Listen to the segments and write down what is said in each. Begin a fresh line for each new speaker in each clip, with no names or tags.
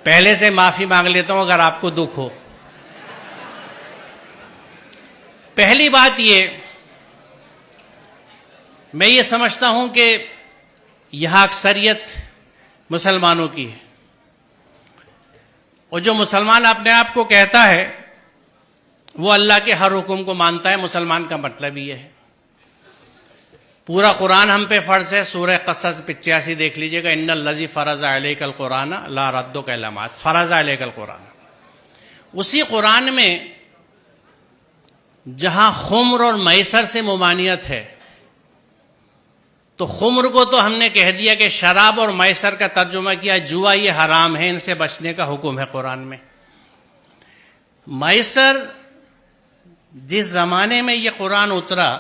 पहले से माफी मांग लेता हूं अगर आपको दुख हो। पहली बात मैं ये समझता हूं कि यहां अक्सरियत मुसलमानों की है, और जो मुसलमान अपने आप को कहता है वो अल्लाह के हर हुक्म को मानता है। मुसलमान का मतलब ये है। पूरा कुरान हम पे फर्ज है। सूरह क़सस 85 देख लीजिएगा, इन्नल लज़ी फ़रज़ अलैकल कुरान ला रद्दु कलमात, फ़रज़ अलैकल कुरान। उसी कुरान में जहां खुम्र और मैसर से मुमानियत है, तो खुम्र को तो हमने कह दिया कि शराब, और मैसर का तर्जुमा किया जुआ, ये हराम है, इनसे बचने का हुक्म है कुरान में। मैसर, जिस जमाने में ये कुरान उतरा,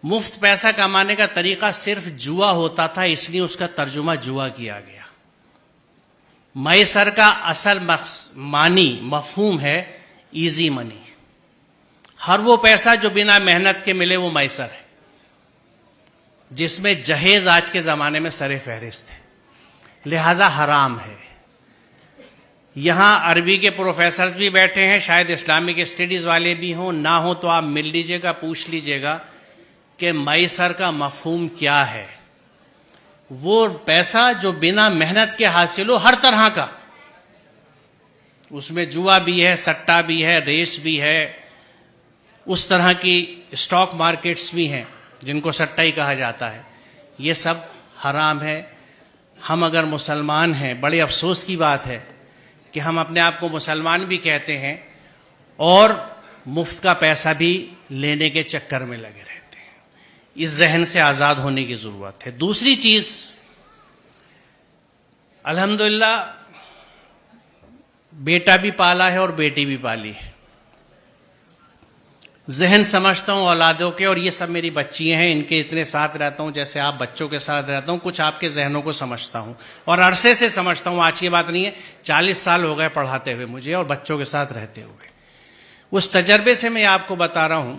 मुफ्त पैसा कमाने का तरीका सिर्फ जुआ होता था, इसलिए उसका तर्जुमा जुआ किया गया। मैसर का असल मानी मफहूम है इजी मनी। हर वो पैसा जो बिना मेहनत के मिले वो मैसर है, जिसमें जहेज आज के जमाने में सरे फहरिस्त है, लिहाजा हराम है। यहां अरबी के प्रोफेसर्स भी बैठे हैं, शायद इस्लामिक स्टडीज वाले भी हों, ना हो तो आप मिल लीजिएगा, पूछ लीजिएगा कि मैसर का मफहूम क्या है। वो पैसा जो बिना मेहनत के हासिल हो, हर तरह का, उसमें जुआ भी है, सट्टा भी है, रेस भी है, उस तरह की स्टॉक मार्केट्स भी हैं जिनको सट्टा ही कहा जाता है। ये सब हराम है। हम अगर मुसलमान हैं, बड़े अफसोस की बात है कि हम अपने आप को मुसलमान भी कहते हैं और मुफ्त का पैसा भी लेने के चक्कर में लगे रहते हैं। इस जहन से आज़ाद होने की ज़रूरत है। दूसरी चीज़, अल्हम्दुलिल्लाह बेटा भी पाला है और बेटी भी पाली है। जहन समझता हूं औलादों के, और ये सब मेरी बच्चियां हैं, इनके इतने साथ रहता हूं जैसे आप बच्चों के साथ रहता हूं। कुछ आपके जहनों को समझता हूं और अरसे से समझता हूं, आज की बात नहीं है। 40 साल हो गए पढ़ाते हुए मुझे और बच्चों के साथ रहते हुए। उस तजर्बे से मैं आपको बता रहा हूं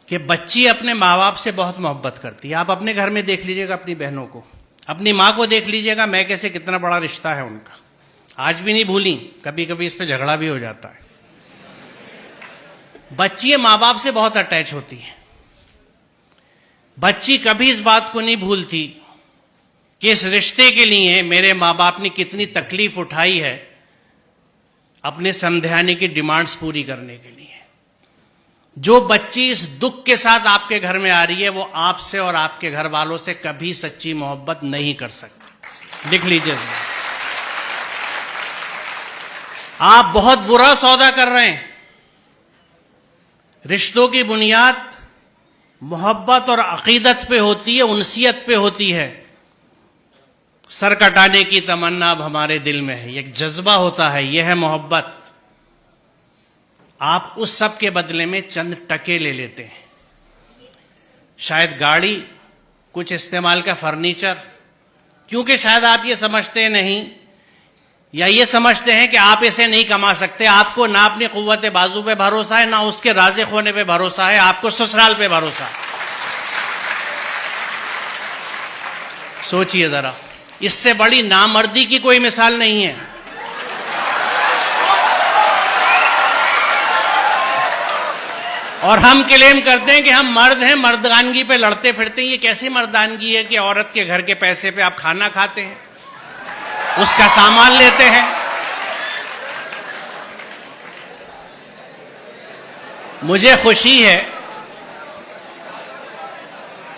कि बच्ची अपने माँ बाप से बहुत मोहब्बत करती है। आप अपने घर में देख लीजिएगा, अपनी बहनों को, अपनी माँ को देख लीजिएगा, मैं कैसे, कितना बड़ा रिश्ता है उनका, आज भी नहीं भूली। कभी कभी इस पर झगड़ा भी हो जाता है। बच्ची माँ बाप से बहुत अटैच होती है। बच्ची कभी इस बात को नहीं भूलती कि इस रिश्ते के लिए मेरे माँ बाप ने कितनी तकलीफ उठाई है अपने समझाने की डिमांड्स पूरी करने के लिए। जो बच्ची इस दुख के साथ आपके घर में आ रही है, वो आपसे और आपके घर वालों से कभी सच्ची मोहब्बत नहीं कर सकती। लिख लीजिए, आप बहुत बुरा सौदा कर रहे हैं। रिश्तों की बुनियाद मोहब्बत और अकीदत पे होती है, उनसियत पे होती है। सर कटाने की तमन्ना अब हमारे दिल में है, एक जज्बा होता है, यह है मोहब्बत। आप उस सब के बदले में चंद टके ले लेते हैं, शायद गाड़ी, कुछ इस्तेमाल का फर्नीचर, क्योंकि शायद आप ये समझते नहीं या ये समझते हैं कि आप इसे नहीं कमा सकते। आपको ना अपनी कुव्वत बाजू पे भरोसा है, ना उसके राज़िक होने पे भरोसा है, आपको ससुराल पे भरोसा है। सोचिए जरा, इससे बड़ी नामर्दी की कोई मिसाल नहीं है। और हम क्लेम करते हैं कि हम मर्द हैं, मर्दानगी पे लड़ते फिरते हैं। ये कैसी मर्दानगी है कि औरत के घर के पैसे पे आप खाना खाते हैं, उसका सामान लेते हैं। मुझे खुशी है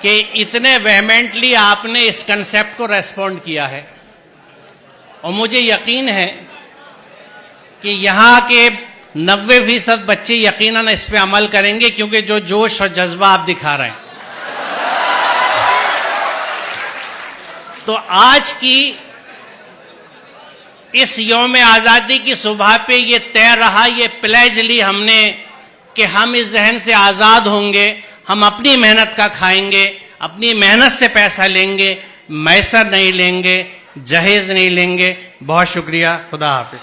कि इतने वेहमेंटली आपने इस कंसेप्ट को रेस्पॉन्ड किया है, और मुझे यकीन है कि यहां के 90% बच्चे यकीनन इस पे अमल करेंगे, क्योंकि जो जोश और जज्बा आप दिखा रहे हैं। तो आज की इस यौम आज़ादी की सुबह पे ये तय रहा, ये प्लेज ली हमने कि हम इस जहन से आज़ाद होंगे, हम अपनी मेहनत का खाएंगे, अपनी मेहनत से पैसा लेंगे, मैसर नहीं लेंगे, जहेज नहीं लेंगे। बहुत शुक्रिया, खुदा हाफिज।